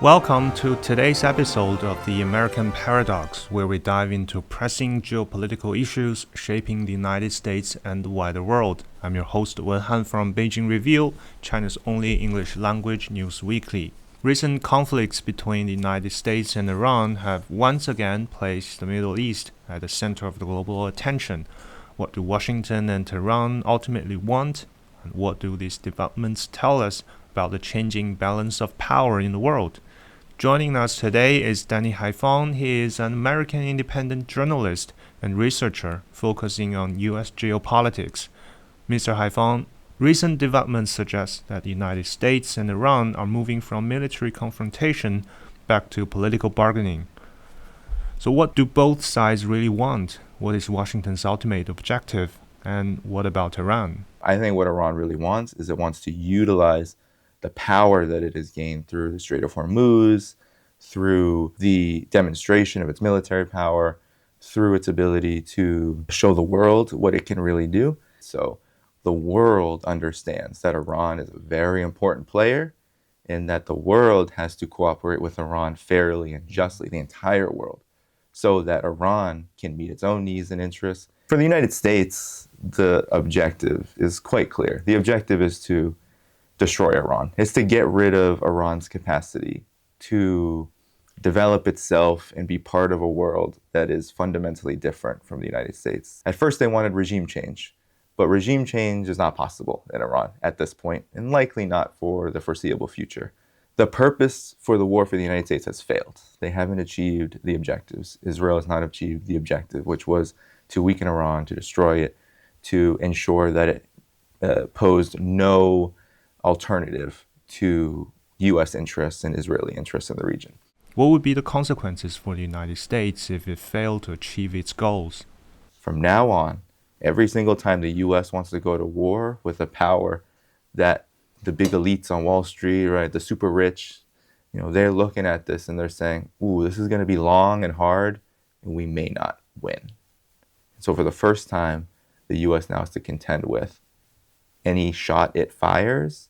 Welcome to today's episode of The American Paradox, where we dive into pressing geopolitical issues shaping the United States and the wider world. I'm your host Wen Han from Beijing Review, China's only English language news weekly. Recent conflicts between the United States and Iran have once again placed the Middle East at the center of the global attention. What do Washington and Tehran ultimately want? And what do these developments tell us about the changing balance of power in the world? Joining us today is Danny Haiphong. He is an American independent journalist and researcher focusing on U.S. geopolitics. Mr. Haiphong, recent developments suggest that the United States and Iran are moving from military confrontation back to political bargaining. So what do both sides really want? What is Washington's ultimate objective? And what about Iran? I think what Iran really wants is it wants to utilize the power that it has gained through the Strait of Hormuz, through the demonstration of its military power, through its ability to show the world what it can really do. So the world understands that Iran is a very important player and that the world has to cooperate with Iran fairly and justly, the entire world, so that Iran can meet its own needs and interests. For the United States, the objective is quite clear. The objective is to destroy Iran. It's to get rid of Iran's capacity to develop itself and be part of a world that is fundamentally different from the United States. At first, they wanted regime change, but regime change is not possible in Iran at this point, and likely not for the foreseeable future. The purpose for the war for the United States has failed. They haven't achieved the objectives. Israel has not achieved the objective, which was to weaken Iran, to destroy it, to ensure that it posed no alternative to U.S. interests and Israeli interests in the region. What would be the consequences for the United States if it failed to achieve its goals? From now on, every single time the U.S. wants to go to war with a power that the big elites on Wall Street, right, the super rich, they're looking at this and they're saying, ooh, this is going to be long and hard, and we may not win. So for the first time, the U.S. now has to contend with any shot it fires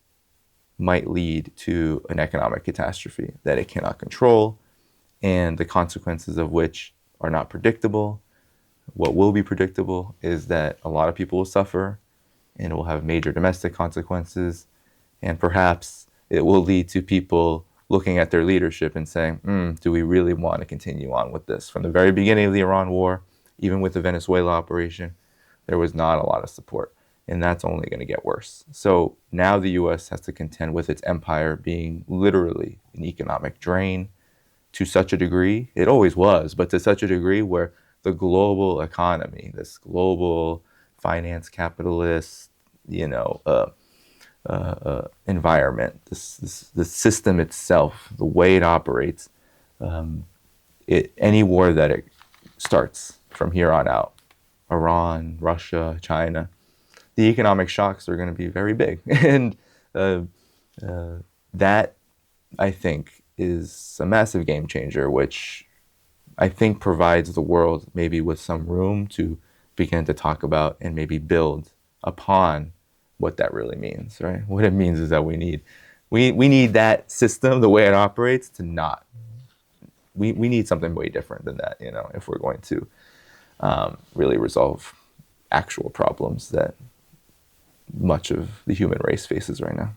might lead to an economic catastrophe that it cannot control, and the consequences of which are not predictable. What will be predictable is that a lot of people will suffer, and it will have major domestic consequences, and perhaps it will lead to people looking at their leadership and saying, do we really want to continue on with this? From the very beginning of the Iran war, even with the Venezuela operation, there was not a lot of support. And that's only going to get worse. So now the U.S. has to contend with its empire being literally an economic drain to such a degree. It always was, but to such a degree where the global economy, this global finance capitalist, environment, the system itself, the way it operates, any war that it starts from here on out, Iran, Russia, China, the economic shocks are going to be very big. And that, I think, is a massive game changer, which I think provides the world maybe with some room to begin to talk about and maybe build upon what that really means, right? What it means is that we need that system, the way it operates, to not. We need something way different than that, if we're going to really resolve actual problems that much of the human race faces right now.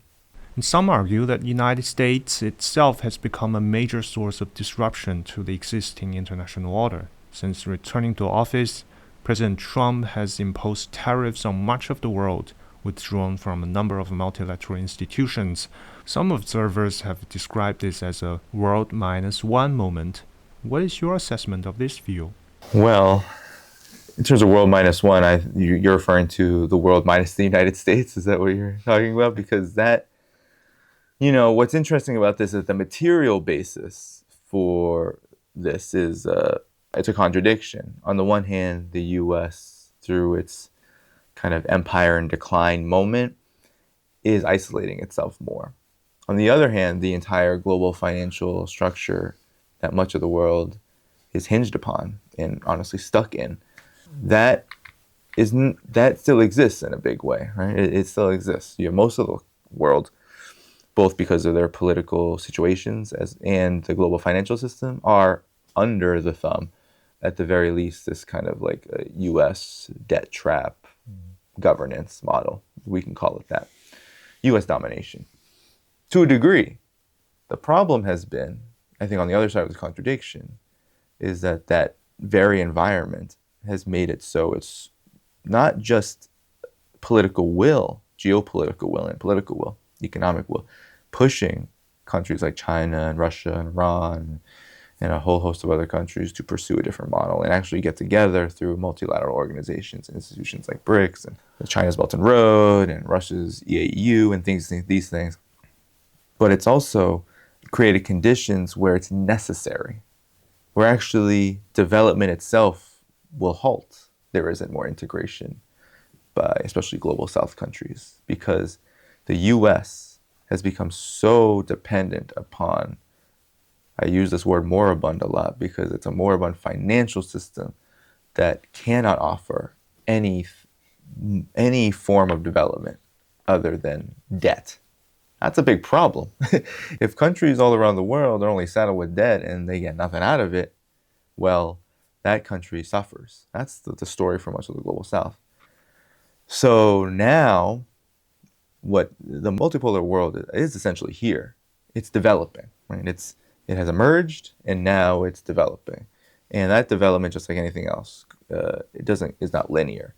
And some argue that the United States itself has become a major source of disruption to the existing international order. Since returning to office, President Trump has imposed tariffs on much of the world, withdrawn from a number of multilateral institutions. Some observers have described this as a world minus one moment. What is your assessment of this view? Well, in terms of world minus one, you're referring to the world minus the United States. Is that what you're talking about? Because that, what's interesting about this is the material basis for this is it's a contradiction. On the one hand, the U.S., through its kind of empire in decline moment, is isolating itself more. On the other hand, the entire global financial structure that much of the world is hinged upon and honestly stuck in, that still exists in a big way, right? It still exists. Most of the world both because of their political situations and the global financial system, are under the thumb, at the very least, this kind of like a U.S. debt trap governance model. We can call it that. U.S. domination. To a degree. The problem has been, I think on the other side of this contradiction, is that that very environment has made it so it's not just political will, geopolitical will and political will, economic will, pushing countries like China and Russia and Iran and a whole host of other countries to pursue a different model and actually get together through multilateral organizations and institutions like BRICS and China's Belt and Road and Russia's EAU and these things. But it's also created conditions where it's necessary, where actually development itself will halt. There isn't more integration by especially global South countries because the U.S. has become so dependent upon, I use this word moribund a lot because it's a moribund financial system that cannot offer any form of development other than debt. That's a big problem. If countries all around the world are only saddled with debt and they get nothing out of it, well, that country suffers. That's the story for much of the global South. So now, what the multipolar world is essentially here. It's developing, right? It has emerged, and now it's developing. And that development, just like anything else, is not linear.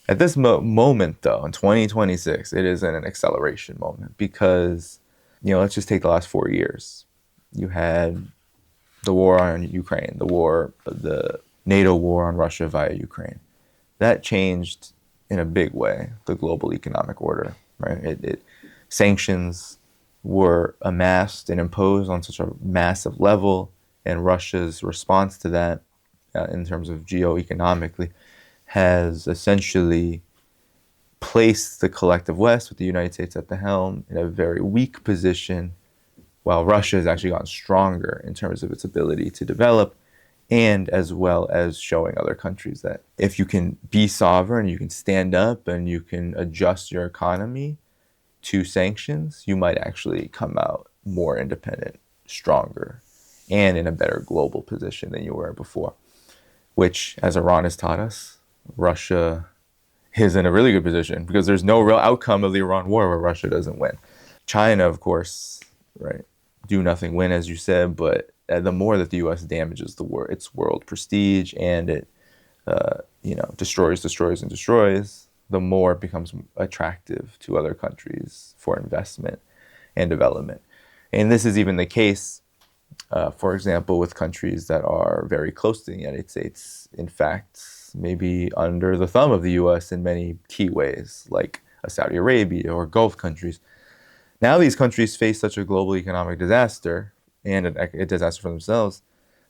At this moment, though, in 2026, it is in an acceleration moment because, let's just take the last 4 years. You had the war on Ukraine, the NATO war on Russia via Ukraine. That changed in a big way the global economic order, right? Sanctions were amassed and imposed on such a massive level, and Russia's response to that, in terms of geo-economically, has essentially placed the collective West, with the United States at the helm, in a very weak position, while Russia has actually gotten stronger in terms of its ability to develop, and as well as showing other countries that if you can be sovereign, you can stand up, and you can adjust your economy to sanctions, you might actually come out more independent, stronger, and in a better global position than you were before. Which, as Iran has taught us, Russia is in a really good position because there's no real outcome of the Iran war where Russia doesn't win. China, of course, right, do nothing win, as you said, but the more that the U.S. damages its world prestige and it destroys, the more it becomes attractive to other countries for investment and development. And this is even the case, for example, with countries that are very close to the United States. In fact, maybe under the thumb of the U.S. in many key ways, like Saudi Arabia or Gulf countries. Now these countries face such a global economic disaster and a disaster for themselves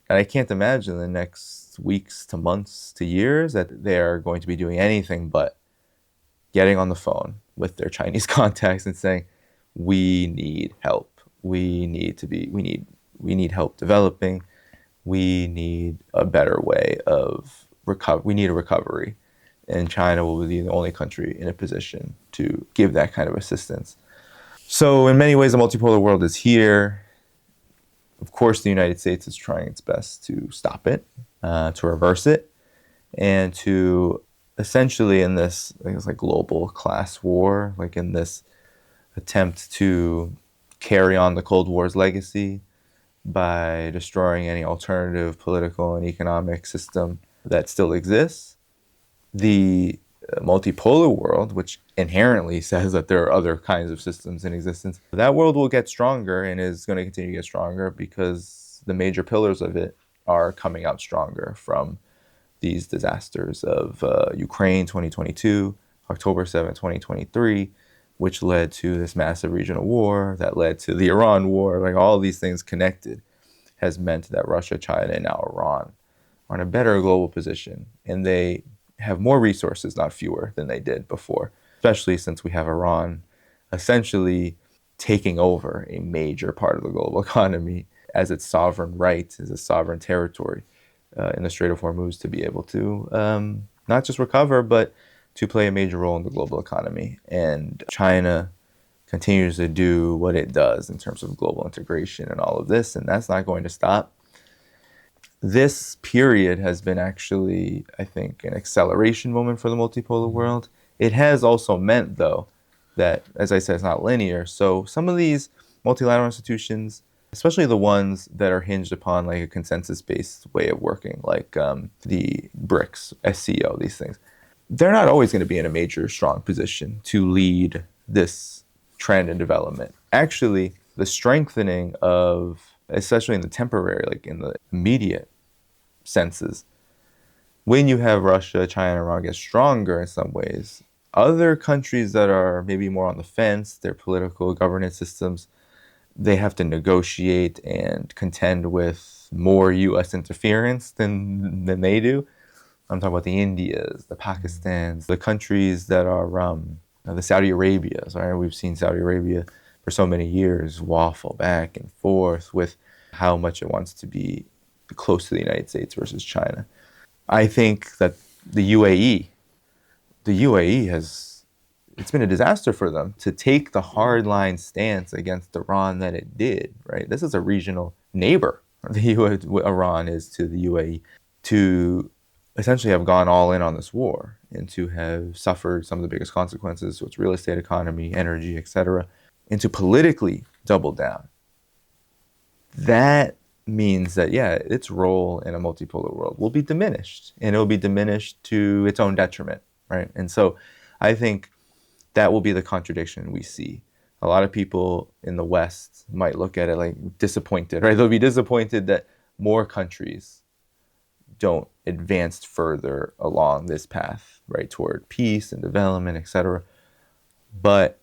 that I can't imagine in the next weeks to months to years that they are going to be doing anything but getting on the phone with their Chinese contacts and saying, we need help. We need help developing. We need a better way of recover. We need a recovery. And China will be the only country in a position to give that kind of assistance. So in many ways, the multipolar world is here. Of course, the United States is trying its best to stop it, to reverse it, and to essentially in this, I guess, like global class war, like in this attempt to carry on the Cold War's legacy by destroying any alternative political and economic system that still exists. The multipolar world, which inherently says that there are other kinds of systems in existence, that world will get stronger and is going to continue to get stronger because the major pillars of it are coming out stronger from these disasters of Ukraine 2022, October 7, 2023, which led to this massive regional war that led to the Iran war. Like all these things connected has meant that Russia, China, and now Iran are in a better global position. And they have more resources, not fewer, than they did before, especially since we have Iran essentially taking over a major part of the global economy as its sovereign right, as a sovereign territory in the Strait of Hormuz to be able to not just recover, but to play a major role in the global economy. And China continues to do what it does in terms of global integration and all of this, and that's not going to stop. This period has been actually, I think, an acceleration moment for the multipolar world. It has also meant, though, that, as I said, it's not linear. So some of these multilateral institutions, especially the ones that are hinged upon like a consensus-based way of working, like the BRICS, SCO, these things, they're not always going to be in a major strong position to lead this trend and development. Actually, the strengthening of, especially in the temporary, like in the immediate senses, when you have Russia, China, and Iran get stronger in some ways, other countries that are maybe more on the fence, their political governance systems, they have to negotiate and contend with more U.S. interference than they do. I'm talking about the Indias, the Pakistans, the countries that are the Saudi Arabias. Right? We've seen Saudi Arabia for so many years waffle back and forth with how much it wants to be close to the United States versus China. I think that the UAE it's been a disaster for them to take the hardline stance against Iran that it did, right? This is a regional neighbor, Iran is to the UAE, to essentially have gone all in on this war and to have suffered some of the biggest consequences to its real estate economy, energy, etc., and to politically double down. That means that, yeah, its role in a multipolar world will be diminished, and it will be diminished to its own detriment, right? And so I think that will be the contradiction we see. A lot of people in the West might look at it like disappointed, right? They'll be disappointed that more countries don't advance further along this path, right, toward peace and development, etc. But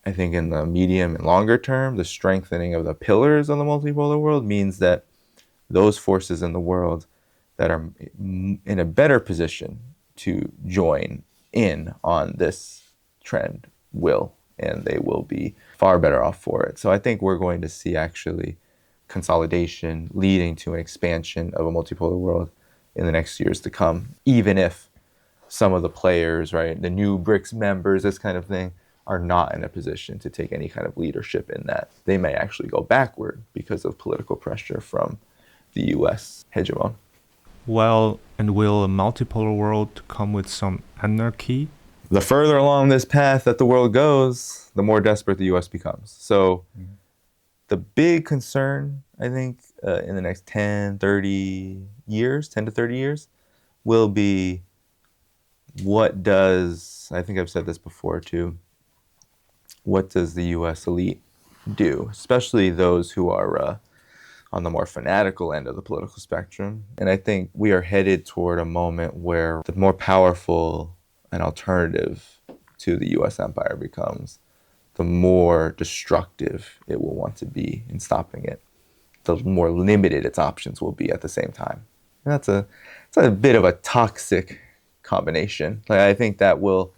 I think in the medium and longer term, the strengthening of the pillars of the multipolar world means that those forces in the world that are in a better position to join in on this trend will, and they will be far better off for it. So I think we're going to see actually consolidation leading to an expansion of a multipolar world in the next years to come, even if some of the players, right, the new BRICS members, this kind of thing, are not in a position to take any kind of leadership in that. They may actually go backward because of political pressure from the U.S. hegemon. Well, and will a multipolar world come with some anarchy? The further along this path that the world goes, the more desperate the U.S. becomes. So the big concern, I think, in the next 10 to 30 years, will be what does, I think I've said this before too, what does the U.S. elite do, especially those who are on the more fanatical end of the political spectrum. And I think we are headed toward a moment where the more powerful an alternative to the U.S. empire becomes, the more destructive it will want to be in stopping it, the more limited its options will be at the same time. And it's a bit of a toxic combination. Like, I think that will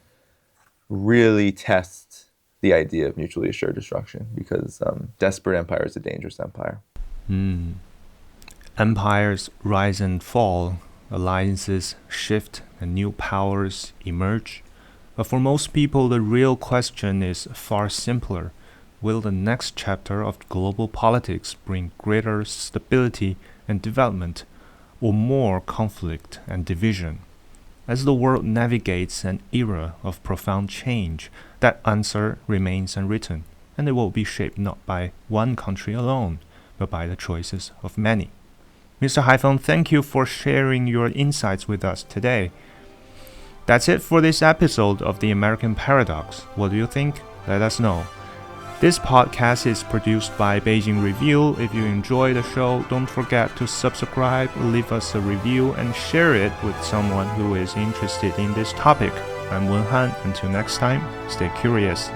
really test the idea of mutually assured destruction, because desperate empire is a dangerous empire. Empires rise and fall, alliances shift, and new powers emerge. But for most people, the real question is far simpler. Will the next chapter of global politics bring greater stability and development, or more conflict and division? As the world navigates an era of profound change, that answer remains unwritten, and it will be shaped not by one country alone, but by the choices of many. Mr. Haiphong, thank you for sharing your insights with us today. That's it for this episode of The American Paradox. What do you think? Let us know. This podcast is produced by Beijing Review. If you enjoy the show, don't forget to subscribe, leave us a review, and share it with someone who is interested in this topic. I'm Wenhan. Until next time, stay curious.